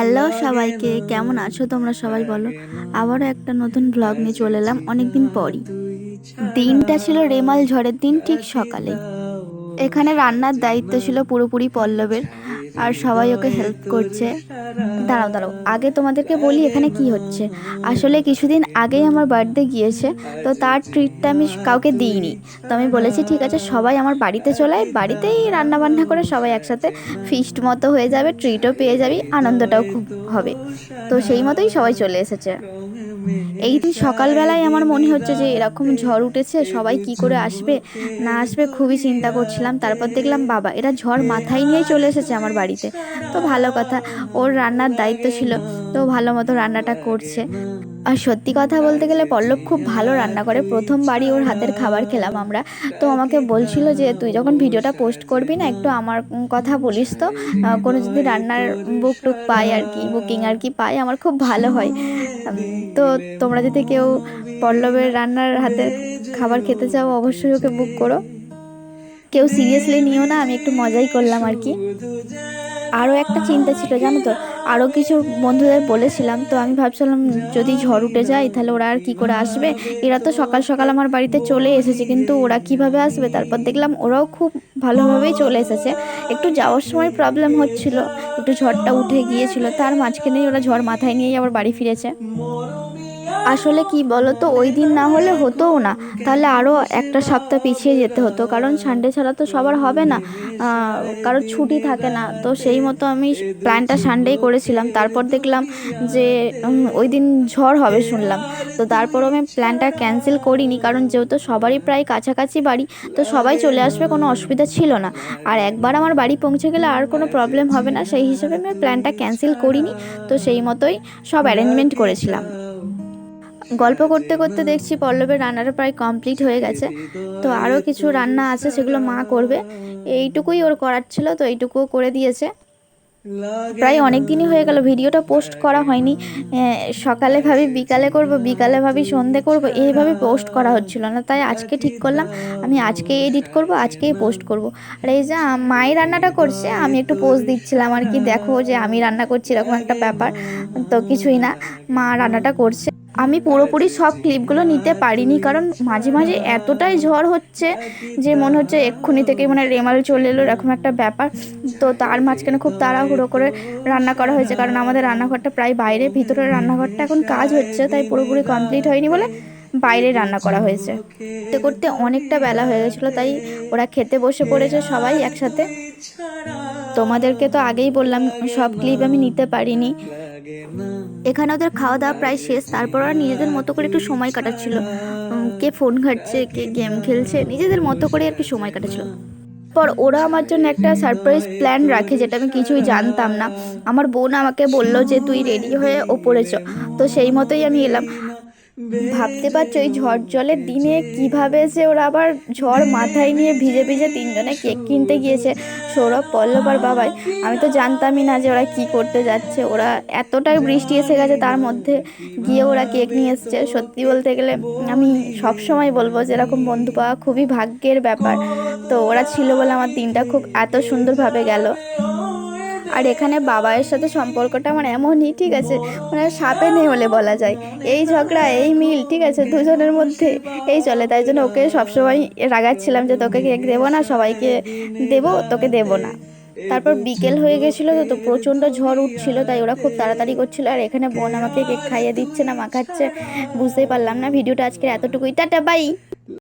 Hello সবাইকে, কেমন আছো তোমরা সবাই বলো। আবারও একটা নতুন ব্লগ নিয়ে চলে এলাম অনেকদিন পরই। দিনটা ছিল রেমাল ঝড়ের দিন, ঠিক সকালে। এখানে রান্নার দায়িত্ব ছিল পুরোপুরি পল্লবের, আর সবাই ওকে হেল্প করছে। দাঁড়াও দাঁড়াও, আগে তোমাদেরকে বলি এখানে কি হচ্ছে। আসলে কিছুদিন আগেই আমার বার্থডে গিয়েছে, তো তার ট্রিটটা আমি কাউকে দিইনি। তো আমি বলেছি ঠিক আছে, সবাই আমার বাড়িতে চলে আয়, বাড়িতেই রান্না বান্না করে সবাই একসাথে ফিস্ট মতো হয়ে যাবে, ট্রিটও পেয়ে যাবি, আনন্দটাও খুব হবে। তো সেই মতোই সবাই চলে এসেছে। এই দিন সকালবেলায় আমার মনে হচ্ছে যে এরকম ঝড় উঠেছে, সবাই কি করে আসবে না আসবে খুবই চিন্তা করছিলাম। তারপর দেখলাম বাবা এরা ঝড় মাথায় নিয়েই চলে এসেছে আমার বাড়িতে। তো ভালো কথা, ওর রান্নার দায়িত্ব ছিল, তো ভালো মতো রান্নাটা করছে। আর সত্যি কথা বলতে গেলে পল্লব খুব ভালো রান্না করে, প্রথমবারই ওর হাতের খাবার খেলাম আমরা। তো আমাকে বলছিল যে তুই যখন ভিডিওটা পোস্ট করবি না, একটু আমার কথা বলিস তো, কোনো যদি রান্নার বুক টুক পাই আর কি, বুকিং আর কি পাই, আমার খুব ভালো হয়। তো তোমরা যদি কেউ পল্লবের রান্নার হাতের খাবার খেতে চাও অবশ্যই ওকে বুক করো। কেউ সিরিয়াসলি নিও না, আমি একটু মজাই করলাম আর কি। আরও একটা চিন্তা ছিল জানো তো, আরও কিছু বন্ধুদের বলেছিলাম, তো আমি ভাবছিলাম যদি ঝড় উঠে যায় তাহলে ওরা আর কি করে আসবে। এরা তো সকাল সকাল আমার বাড়িতে চলে এসেছে, কিন্তু ওরা কিভাবে আসবে। তারপর দেখলাম ওরাও খুব ভালোভাবেই চলে এসেছে। একটু যাওয়ার সময় প্রবলেম হচ্ছিল, একটু ঝড়টা উঠে গিয়েছিল, তার মাঝখানেই ওরা ঝড় মাথায় নিয়েই আবার বাড়ি ফিরেছে। আসলে কি বলতো, ওই দিন না হলে হতোও না, তাহলে আরও একটা সপ্তাহ পিছিয়ে যেতে হতো, কারণ সানডে ছাড়া তো সবার হবে না, কারোর ছুটি থাকে না। তো সেই মতো আমি প্ল্যানটা সানডেই করেছিলাম, তারপর দেখলাম যে ওই দিন ঝড় হবে শুনলাম। তো তারপর আমি প্ল্যানটা ক্যান্সেল করিনি, কারণ যেহেতু সবারই প্রায় কাছাকাছি বাড়ি, তো সবাই চলে আসবে, কোনো অসুবিধা ছিল না। আর একবার আমার বাড়ি পৌঁছে গেলে আর কোনো প্রবলেম হবে না, সেই হিসেবে আমি প্ল্যানটা ক্যান্সেল করিনি। তো সেই মতোই সব অ্যারেঞ্জমেন্ট করেছিলাম। গল্প করতে করতে দেখছি পল্লবের রান্নাটা প্রায় কমপ্লিট হয়ে গেছে। তো আরও কিছু রান্না আছে, সেগুলো মা করবে। এইটুকুই ওর করার ছিল, তো এইটুকুও করে দিয়েছে। প্রায় অনেক দিনই হয়ে গেল ভিডিওটা পোস্ট করা হয়নি। সকালে ভাবি বিকালে করব, বিকালে ভাবি সন্ধে করব, এইভাবে পোস্ট করা হচ্ছিল না, তাই আজকে ঠিক করলাম আমি আজকেই এডিট করব, আজকেই পোস্ট করব। আর এই যে মাই রান্নাটা করছে, আমি একটু পোস্ট দিচ্ছিলাম আর কি, দেখো যে আমি রান্না করছি এরকম একটা ব্যাপার। তো কিছুই না, মা রান্নাটা করছে। আমি পুরোপুরি সব ক্লিপগুলো নিতে পারিনি, কারণ মাঝে মাঝে এতটাই ঝড় হচ্ছে যে মনে হচ্ছে এক্ষুনি থেকে মানে রেমাল চলে এলো, এরকম একটা ব্যাপার। তো তার মাঝখানে খুব তাড়াহুড়ো করে রান্না করা হয়েছে, কারণ আমাদের রান্নাঘরটা প্রায় বাইরে, ভিতরের রান্নাঘরটা এখন কাজ হচ্ছে, তাই পুরোপুরি কমপ্লিট হয়নি বলে বাইরে রান্না করা হয়েছে। করতে করতে অনেকটা বেলা হয়ে গেছিলো, তাই ওরা খেতে বসে পড়েছে সবাই একসাথে। তোমাদেরকে তো আগেই বললাম সব ক্লিপ আমি নিতে পারিনি। এখানে ওদের খাওয়া দাওয়া প্রায় শেষ, তারপর ওরা নিজেদের মতো করে একটু সময় কাটাচ্ছিল। কে ফোন ঘাঁটছে, কে গেম খেলছে, নিজেদের মতো করে আর কি সময় কাটাচ্ছিল। পর ওরা আমার জন্য একটা সারপ্রাইজ প্ল্যান রাখে, যেটা আমি কিছুই জানতাম না। আমার বোন আমাকে বলল যে তুই রেডি হয়ে ওপরে চ। তো সেই মতোই আমি এলাম। ভাবতে পারছো এই ঝড় জলের দিনে কিভাবে যে ওরা আবার ঝড় মাথায় নিয়ে ভিজে ভিজে তিনজনে কেক কিনতে গিয়েছে, সৌরভ, পল্লব আর বাবাই। আমি তো জানতামই না যে ওরা কি করতে যাচ্ছে। ওরা এতটাই বৃষ্টি এসে গেছে, তার মধ্যে গিয়ে ওরা কেক নিয়ে এসছে। সত্যি বলতে গেলে আমি সব সময় বলবো যে এরকম বন্ধু পাওয়া খুবই ভাগ্যের ব্যাপার। তো ওরা ছিল বলে আমার দিনটা খুব এত সুন্দরভাবে গেল। আর এখানে বাবাইয়ের সাথে সম্পর্কটা আমার এমনই, ঠিক আছে, মানে সাপে নেউলে বলা যায়। এই ঝগড়া এই মিল, ঠিক আছে, দুজনের মধ্যে এই চলে। তাই জন্য ওকে সবসময় রাগাচ্ছিলাম যে তোকে কেক দেবো না, সবাইকে দেবো, তোকে দেবো না। তারপর বিকেল হয়ে গেছিলো, তো প্রচণ্ড ঝড় উঠছিল, তাই ওরা খুব তাড়াতাড়ি করছিল। আর এখানে বোন আমাকে কেক খাইয়ে দিচ্ছে না মাখাচ্ছে, বুঝতেই পারলাম না। ভিডিওটা আজকে এতটুকুই, টাটা বাই।